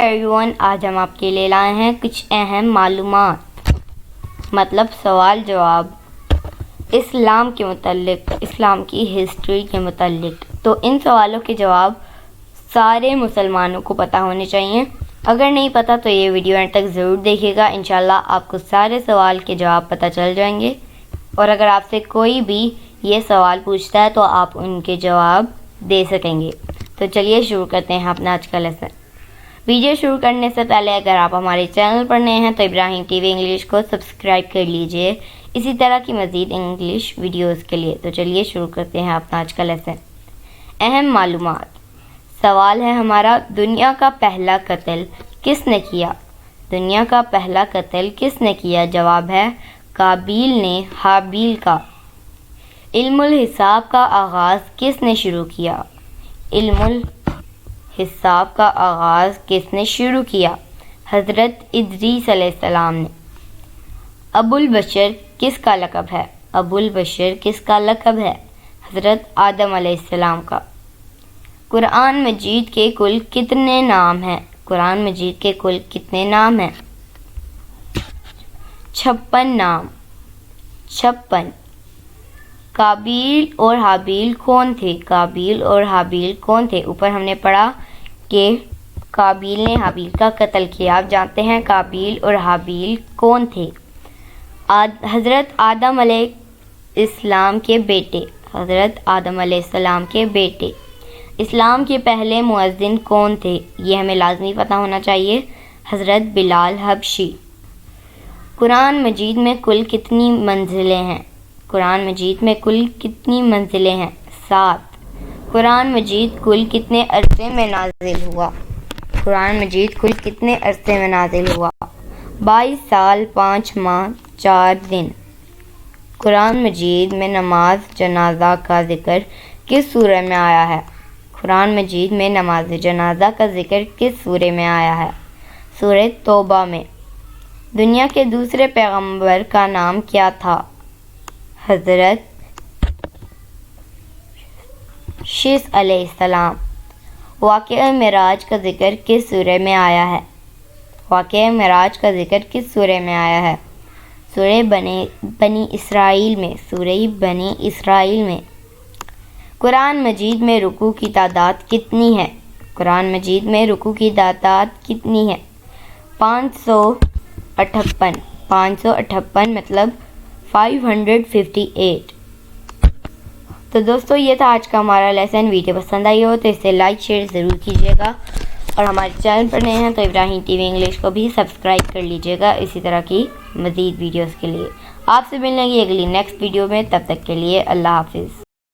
Everyone, آج ہم آپ کے لیے لائے ہیں کچھ اہم معلومات، مطلب سوال جواب اسلام کے متعلق، اسلام کی ہسٹری کے متعلق۔ تو ان سوالوں کے جواب سارے مسلمانوں کو پتہ ہونے چاہیے۔ اگر نہیں پتہ تو یہ ویڈیو اینڈ تک ضرور دیکھیے گا، انشاءاللہ آپ کو سارے سوال کے جواب پتہ چل جائیں گے۔ اور اگر آپ سے کوئی بھی یہ سوال پوچھتا ہے تو آپ ان کے جواب دے سکیں گے۔ تو چلیے شروع کرتے ہیں اپنا آج کا لیسن۔ ویڈیو شروع کرنے سے پہلے اگر آپ ہمارے چینل پر نئے ہیں تو ابراہیم ٹی وی انگلش کو سبسکرائب کر لیجئے اسی طرح کی مزید انگلش ویڈیوز کے لیے۔ تو چلیے شروع کرتے ہیں اپنا آج کا لیسن۔ اہم معلومات۔ سوال ہے ہمارا، دنیا کا پہلا قتل کس نے کیا؟ دنیا کا پہلا قتل کس نے کیا؟ جواب ہے قابیل نے حابیل کا۔ علم الحساب کا آغاز کس نے شروع کیا؟ علم الحساب کا آغاز کس نے شروع کیا؟ حضرت ادریس علیہ السلام نے۔ ابو البشر کس کا لقب ہے؟ ابو البشر کس کا لقب ہے؟ حضرت آدم علیہ السلام کا۔ قرآن مجید کے کل کتنے نام ہیں؟ قرآن مجید کے کل کتنے نام ہیں؟ 56 نام۔ 56۔ قابیل اور حابیل کون تھے؟ قابیل اور حابیل کون تھے؟ اوپر ہم نے پڑھا کہ قابیل نے حابیل کا قتل کیا۔ آپ جانتے ہیں قابیل اور حابیل کون تھے؟ حضرت آدم علیہ السلام کے بیٹے۔ حضرت آدم علیہ السلام کے بیٹے۔ اسلام کے پہلے مؤذن کون تھے؟ یہ ہمیں لازمی پتہ ہونا چاہیے۔ حضرت بلال حبشی۔ قرآن مجید میں کل کتنی منزلیں ہیں؟ قرآن مجید میں کل کتنی منزلیں ہیں؟ 7۔ قرآن مجید کل کتنے عرصے میں نازل ہوا؟ قرآن مجید کل کتنے عرصے میں نازل ہوا؟ 22 سال 5 ماہ 4 دن۔ قرآن مجید میں نماز جنازہ کا ذکر کس سورہ میں آیا ہے؟ قرآن مجید میں نماز جنازہ کا ذکر کس سورہ میں آیا ہے؟ سورہ توبہ میں۔ دنیا کے دوسرے پیغمبر کا نام کیا تھا؟ حضرت شیس علیہ السلام۔ واقعہ معراج کا ذکر کس سورہ میں آیا ہے؟ واقعہ معراج کا ذکر کس سورہ میں آیا ہے؟ سورہ بنی اسرائیل میں۔ سورہ بنی اسرائیل میں۔ قرآن مجید میں رکوع کی تعداد کتنی ہے؟ قرآن مجید میں رکوع کی تعداد کتنی ہے؟ 558۔ 558 مطلب 558۔ تو دوستو یہ تھا آج کا ہمارا لیسن۔ ویڈیو پسند آئی ہو تو اسے لائک شیئر ضرور کیجیے گا، اور ہمارے چینل پر نئے ہیں تو ابراہیم ٹی وی انگلش کو بھی سبسکرائب کر لیجیے گا اسی طرح کی مزید ویڈیوز کے لیے۔ آپ سے ملنے کی اگلی نیکسٹ ویڈیو میں، تب تک کے لیے اللہ حافظ۔